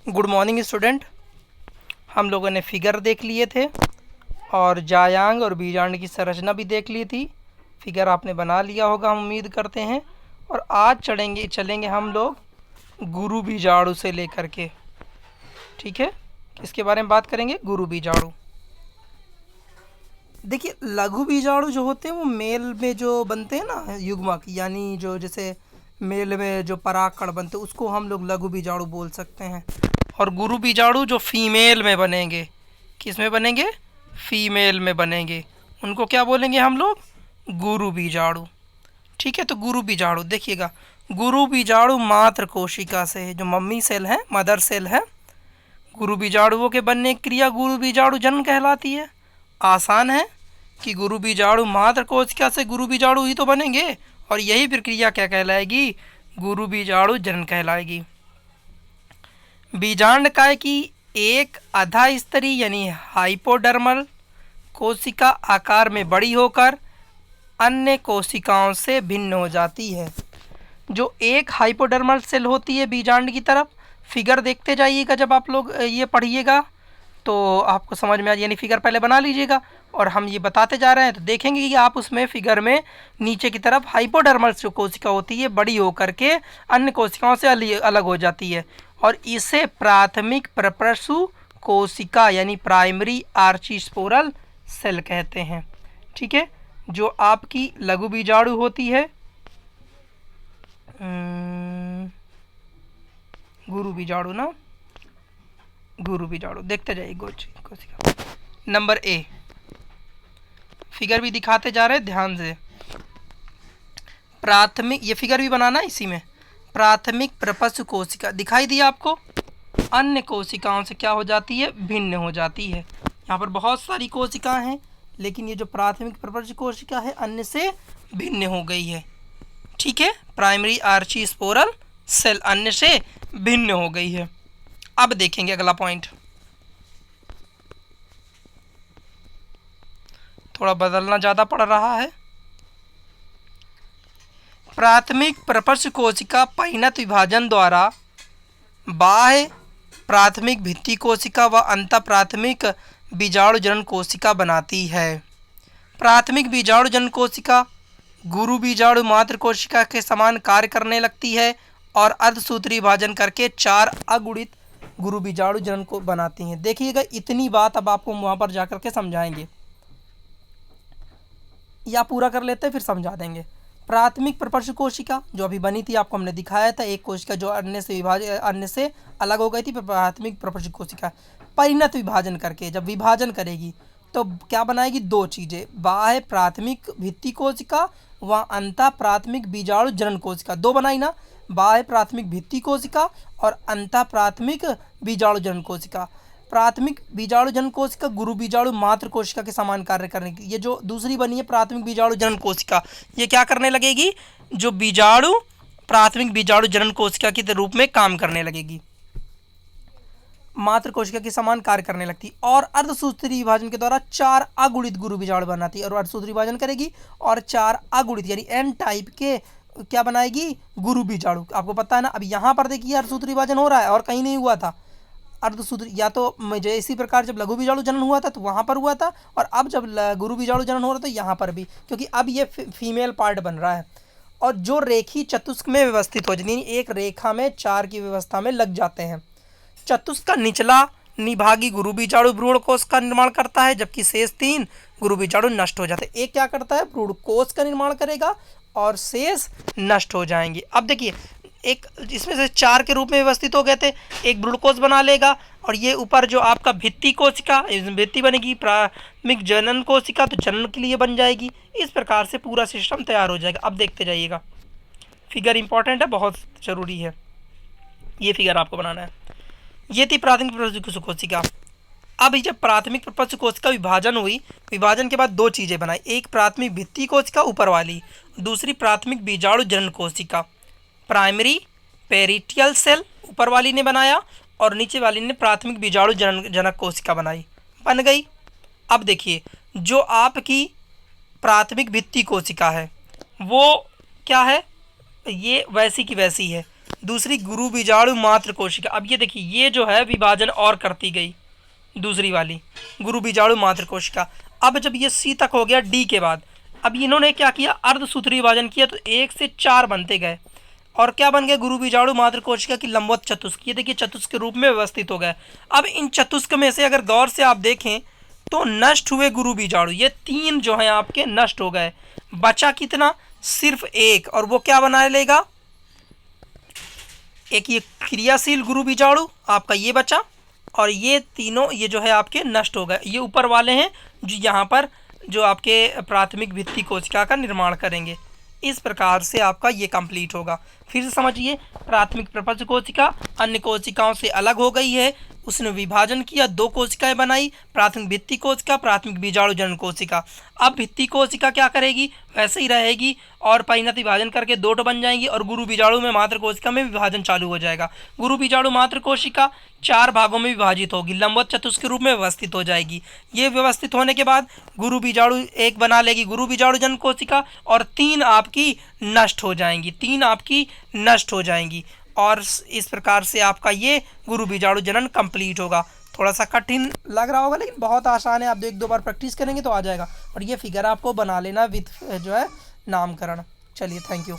Good morning student. हम लोगों ने फिगर देख लिए थे और जायांग और बीजांड की संरचना भी देख ली थी। फिगर आपने बना लिया होगा, हम उम्मीद करते हैं। और आज चलेंगे हम लोग गुरु बीजाणु से लेकर के। ठीक है, किसके बारे में बात करेंगे? गुरु बीजाणु। देखिए, लघु बीजाणु जो होते हैं वो मेल में जो बनते हैं ना युग्मक, यानी जो जैसे मेल में जो परागकण बनते हैं उसको हम लोग लघु बीजाणु बोल सकते हैं। और गुरु बीजाणु जो फीमेल में बनेंगे, किस में बनेंगे? फीमेल में बनेंगे, उनको क्या बोलेंगे हम लोग? गुरु बीजाणु। ठीक है, तो गुरु बीजाणु देखिएगा, गुरु बीजाणु मात्र कोशिका से है, जो मम्मी सेल है, मदर सेल है। गुरु बीजाणुओं के बनने की क्रिया गुरु बीजाणु जन्म कहलाती है। आसान है कि गुरु बीजाणु मात्र कोशिका से गुरु बीजाणु ही तो बनेंगे, और यही प्रक्रिया क्या कहलाएगी? गुरु बीजाणु जन्म कहलाएगी। बीजांडकाय की एक आधा स्तरीय यानी हाइपोडर्मल कोशिका आकार में बड़ी होकर अन्य कोशिकाओं से भिन्न हो जाती है। जो एक हाइपोडर्मल सेल होती है बीजांड की तरफ, फिगर देखते जाइएगा, जब आप लोग ये पढ़िएगा तो आपको समझ में आ, यानी फिगर पहले बना लीजिएगा और हम ये बताते जा रहे हैं तो देखेंगे कि आप उसमें फिगर में नीचे की तरफ हाइपोडर्मल जो कोशिका होती है बड़ी होकर के अन्य कोशिकाओं से अलग हो जाती है, और इसे प्राथमिक प्रप्रसु कोशिका यानी प्राइमरी आर्चीस्पोरल सेल कहते हैं। ठीक है, जो आपकी लघु बीजाणु होती है, गुरु बीजाणु ना, गुरु बीजाणु देखते जाइए कोशिका। नंबर ए, फिगर भी दिखाते जा रहे हैं ध्यान से। प्राथमिक, ये फिगर भी बनाना इसी में, प्राथमिक प्रपस्व कोशिका दिखाई दी आपको, अन्य कोशिकाओं से क्या हो जाती है? भिन्न हो जाती है। यहाँ पर बहुत सारी कोशिकाएं हैं, लेकिन ये जो प्राथमिक प्रपस्व कोशिका है अन्य से भिन्न हो गई है। ठीक है, प्राइमरी आर्चीस्पोरल सेल अन्य से भिन्न हो गई है। अब देखेंगे अगला पॉइंट, थोड़ा बदलना ज़्यादा पड़ रहा है। प्राथमिक प्रपस्व कोशिका परिणत विभाजन द्वारा बाह्य प्राथमिक भित्ति कोशिका व अंत प्राथमिक बीजाणु जनन कोशिका बनाती है। प्राथमिक बीजाणु जनन कोशिका गुरु बीजाणु मात्र कोशिका के समान कार्य करने लगती है और अर्धसूत्री विभाजन करके 4 अगुणित गुरु बीजाणु जनन को बनाती हैं। देखिएगा, इतनी बात अब आपको वहाँ पर जाकर के समझाएंगे, या पूरा कर लेते हैं फिर समझा देंगे। प्राथमिक प्रपस्व कोशिका जो अभी बनी थी, आपको हमने दिखाया था, एक कोशिका जो अन्य से अलग हो गई थी, प्राथमिक प्रपस्व कोशिका परिणत विभाजन करके जब विभाजन करेगी तो क्या बनाएगी? 2 चीज़ें, बाह्य प्राथमिक भित्ति कोशिका व अंतः प्राथमिक बीजाणु जनन कोशिका। 2 बनाई ना, बाह्य प्राथमिक भित्ति कोशिका और अंतः प्राथमिक बीजाणु जनन कोशिका। प्राथमिक बीजाणु जनन कोशिका गुरु बीजाणु मात्र कोशिका के समान कार्य करने की, ये जो दूसरी बनी है प्राथमिक बीजाणु जनन कोशिका, ये क्या करने लगेगी? जो बीजाणु प्राथमिक बीजाणु जनन कोशिका के रूप में काम करने लगेगी, मात्र कोशिका के समान कार्य करने लगती, और अर्धसूत्री विभाजन के द्वारा 4 अगुणित गुरु बीजाणु बनाती है, और अर्धसूत्री विभाजन करेगी और 4 अगुणित यानी एन टाइप के क्या बनाएगी? गुरु बीजाणु। आपको पता है ना, अब यहाँ पर देखिए अर्धसूत्री विभाजन हो रहा है और कहीं नहीं हुआ था। अर्धसूत्री या तो मुझे इसी प्रकार जब लघु बीजाणु जनन हुआ था तो वहाँ पर हुआ था, और अब जब गुरु बीजाणु जनन हो रहा था तो यहाँ पर भी, क्योंकि अब ये फीमेल पार्ट बन रहा है। और जो रेखी चतुष्क में व्यवस्थित हो जाती, एक रेखा में 4 की व्यवस्था में लग जाते हैं। चतुष्क का निचला निभागी गुरु बीजाणु भ्रूण कोश का निर्माण करता है, जबकि शेष 3 गुरु बीजाणु नष्ट हो जाते हैं। एक क्या करता है? भ्रूण कोश का निर्माण करेगा और शेष नष्ट हो जाएंगे। अब देखिए, एक इसमें से 4 के रूप में व्यवस्थित हो गए थे, एक भ्रूण कोश बना लेगा, और ये ऊपर जो आपका भित्ति कोशिका, भित्ति बनेगी प्राथमिक जनन कोशिका, तो जनन के लिए बन जाएगी। इस प्रकार से पूरा सिस्टम तैयार हो जाएगा। अब देखते जाइएगा, फिगर इंपॉर्टेंट है, बहुत ज़रूरी है, ये फिगर आपको बनाना है। ये थी प्राथमिक प्रपस्व कोशिका। अब जब प्राथमिक प्रपस्व कोशिका विभाजन हुई, विभाजन के बाद 2 चीज़ें बनाई, एक प्राथमिक भित्ति कोशिका ऊपर वाली, दूसरी प्राथमिक बीजाणु जनन कोशिका। प्राइमरी पेरिटियल सेल ऊपर वाली ने बनाया और नीचे वाली ने प्राथमिक बीजाणु जनक कोशिका बनाई, बन गई। अब देखिए, जो आपकी प्राथमिक भित्ति कोशिका है वो क्या है? ये वैसी की वैसी है, दूसरी गुरु बीजाणु मात्र कोशिका। अब ये देखिए, ये जो है विभाजन और करती गई, दूसरी वाली गुरु बीजाणु मात्र कोशिका। अब जब ये सी तक हो गया डी के बाद, अब इन्होंने क्या किया, अर्धसूत्री विभाजन किया, तो 1 से 4 बनते गए और क्या बन गए, गुरु बीजाणु मात्र कोशिका की लंबवत चतुष्क। ये देखिए चतुष्क के रूप में व्यवस्थित हो गए। अब इन चतुष्क में से अगर गौर से आप देखें तो नष्ट हुए गुरु बीजाणु, ये 3 जो है आपके नष्ट हो गए, बचा कितना, सिर्फ 1, और वो क्या बना लेगा, एक ये क्रियाशील गुरु बीजाणु आपका ये बचा, और ये तीनों ये जो है आपके नष्ट हो गए। ये ऊपर वाले हैं जो यहाँ पर जो आपके प्राथमिक भित्ति कोशिका का निर्माण करेंगे। इस प्रकार से आपका ये कंप्लीट होगा। फिर से समझिए, प्राथमिक प्रपंच कोशिका अन्य कोशिकाओं से अलग हो गई है, उसने विभाजन किया, 2 कोशिकाएं बनाई, प्राथमिक भित्ति कोशिका, प्राथमिक बीजाणु जनन कोशिका। अब भित्ति कोशिका क्या करेगी, वैसे ही रहेगी और परिणत विभाजन करके 2 बन जाएंगी, और गुरु बीजाणु में मात्र कोशिका में विभाजन चालू हो जाएगा। गुरु बीजाणु मात्र कोशिका 4 भागों में विभाजित होगी, लंबवत चतुष्क के रूप में व्यवस्थित हो जाएगी। ये व्यवस्थित होने के बाद गुरु बीजाणु एक बना लेगी गुरु बीजाणु जनन कोशिका, और 3 आपकी नष्ट हो जाएंगी, 3 आपकी नष्ट हो जाएंगी, और इस प्रकार से आपका ये गुरु बीजाणु जनन कंप्लीट होगा। थोड़ा सा कठिन लग रहा होगा लेकिन बहुत आसान है, आप 1-2 बार प्रैक्टिस करेंगे तो आ जाएगा। और ये फिगर आपको बना लेना विद जो है नामकरण। चलिए, थैंक यू।